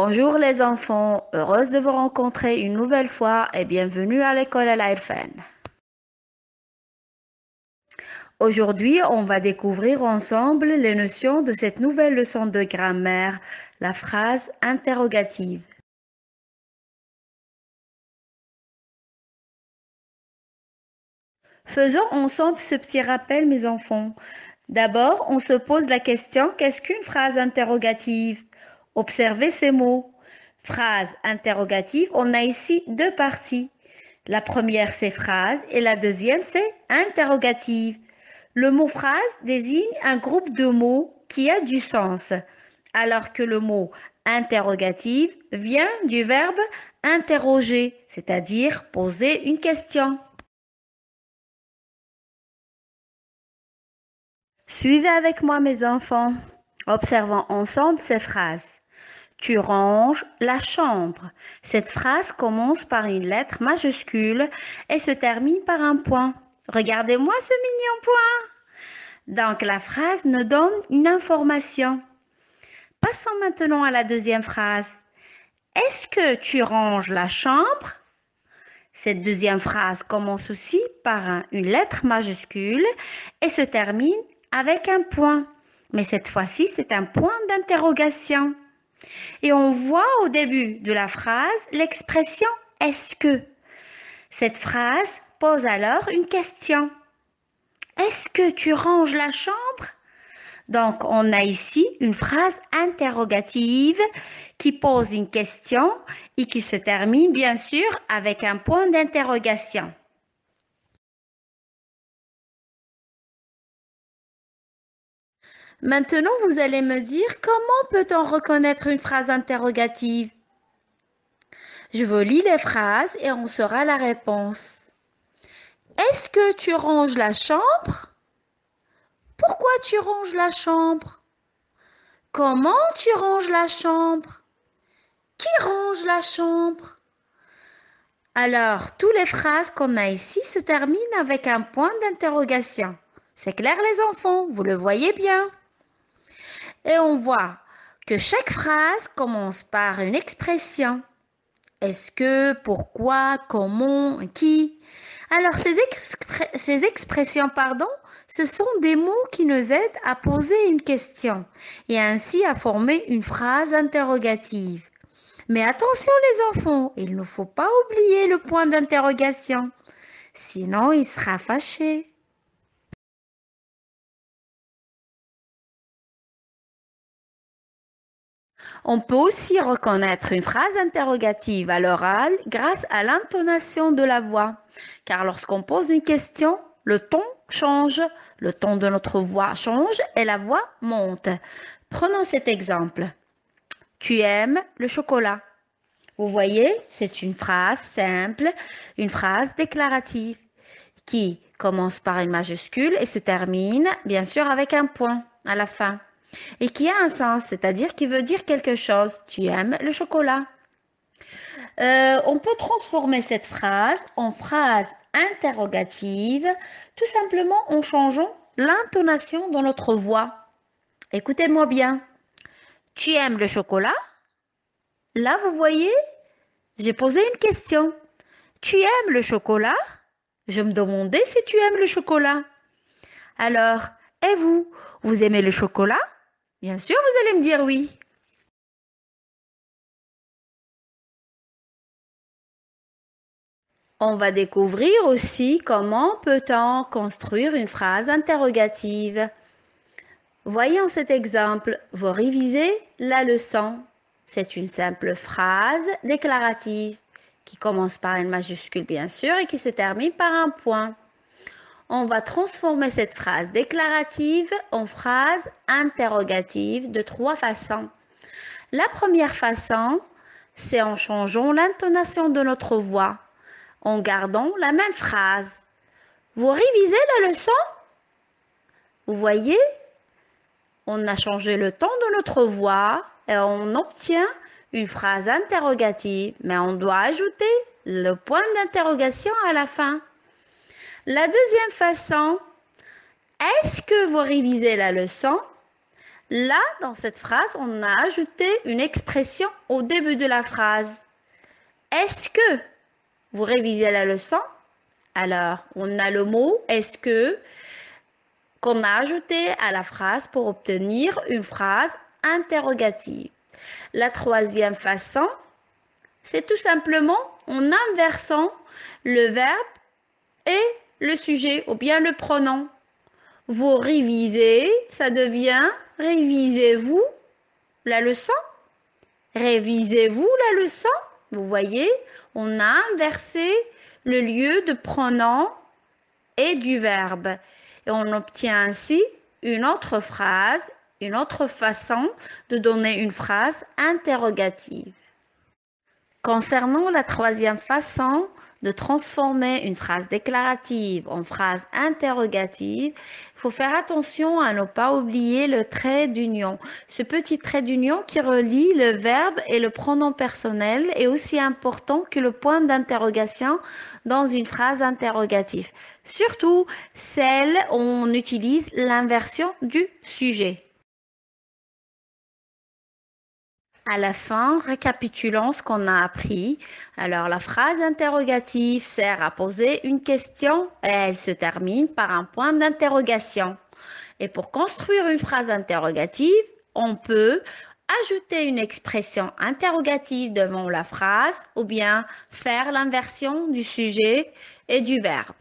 Bonjour les enfants, heureuse de vous rencontrer une nouvelle fois et bienvenue à l'école Al Irfan. Aujourd'hui, on va découvrir ensemble les notions de cette nouvelle leçon de grammaire, la phrase interrogative. Faisons ensemble ce petit rappel, mes enfants. D'abord, on se pose la question, qu'est-ce qu'une phrase interrogative? Observez ces mots. Phrase interrogative, on a ici deux parties. La première, c'est phrase et la deuxième, c'est interrogative. Le mot phrase désigne un groupe de mots qui a du sens, alors que le mot interrogative vient du verbe interroger, c'est-à-dire poser une question. Suivez avec moi mes enfants. Observons ensemble ces phrases. Tu ranges la chambre. Cette phrase commence par une lettre majuscule et se termine par un point. Regardez-moi ce mignon point. Donc la phrase nous donne une information. Passons maintenant à la deuxième phrase. Est-ce que tu ranges la chambre? Cette deuxième phrase commence aussi par une lettre majuscule et se termine avec un point. Mais cette fois-ci, c'est un point d'interrogation. Et on voit au début de la phrase l'expression « est-ce que ». Cette phrase pose alors une question. Est-ce que tu ranges la chambre? Donc, on a ici une phrase interrogative qui pose une question et qui se termine bien sûr avec un point d'interrogation. Maintenant, vous allez me dire comment peut-on reconnaître une phrase interrogative? Je vous lis les phrases et on saura la réponse. Est-ce que tu ranges la chambre? Pourquoi tu ranges la chambre? Comment tu ranges la chambre? Qui range la chambre? Alors, toutes les phrases qu'on a ici se terminent avec un point d'interrogation. C'est clair les enfants, vous le voyez bien. Et on voit que chaque phrase commence par une expression. Est-ce que, pourquoi, comment, qui. Alors, ces expressions, ce sont des mots qui nous aident à poser une question et ainsi à former une phrase interrogative. Mais attention les enfants, il ne faut pas oublier le point d'interrogation, sinon il sera fâché. On peut aussi reconnaître une phrase interrogative à l'oral grâce à l'intonation de la voix. Car lorsqu'on pose une question, le ton change, le ton de notre voix change et la voix monte. Prenons cet exemple. Tu aimes le chocolat? Vous voyez, c'est une phrase simple, une phrase déclarative qui commence par une majuscule et se termine, bien sûr, avec un point à la fin. Et qui a un sens, c'est-à-dire qui veut dire quelque chose. Tu aimes le chocolat. On peut transformer cette phrase en phrase interrogative, tout simplement en changeant l'intonation de notre voix. Écoutez-moi bien. Tu aimes le chocolat? Là, vous voyez, j'ai posé une question. Tu aimes le chocolat? Je me demandais si tu aimes le chocolat. Alors, et vous, vous aimez le chocolat? Bien sûr, vous allez me dire oui. On va découvrir aussi comment peut-on construire une phrase interrogative. Voyons cet exemple. Vous révisez la leçon. C'est une simple phrase déclarative qui commence par une majuscule bien sûr et qui se termine par un point. On va transformer cette phrase déclarative en phrase interrogative de trois façons. La première façon, c'est en changeant l'intonation de notre voix, en gardant la même phrase. Vous révisez la leçon? Vous voyez, on a changé le ton de notre voix et on obtient une phrase interrogative, mais on doit ajouter le point d'interrogation à la fin. La deuxième façon, est-ce que vous révisez la leçon? Là, dans cette phrase, on a ajouté une expression au début de la phrase. Est-ce que vous révisez la leçon? Alors, on a le mot est-ce que qu'on a ajouté à la phrase pour obtenir une phrase interrogative. La troisième façon, c'est tout simplement en inversant le verbe et le sujet ou bien le pronom. Vous révisez, ça devient révisez-vous la leçon. Révisez-vous la leçon. Vous voyez, on a inversé le lieu de pronom et du verbe. Et on obtient ainsi une autre phrase, une autre façon de donner une phrase interrogative. Concernant la troisième façon de transformer une phrase déclarative en phrase interrogative, il faut faire attention à ne pas oublier le trait d'union. Ce petit trait d'union qui relie le verbe et le pronom personnel est aussi important que le point d'interrogation dans une phrase interrogative. Surtout celle où on utilise l'inversion du sujet. À la fin, récapitulons ce qu'on a appris. Alors, la phrase interrogative sert à poser une question et elle se termine par un point d'interrogation. Et pour construire une phrase interrogative, on peut ajouter une expression interrogative devant la phrase ou bien faire l'inversion du sujet et du verbe.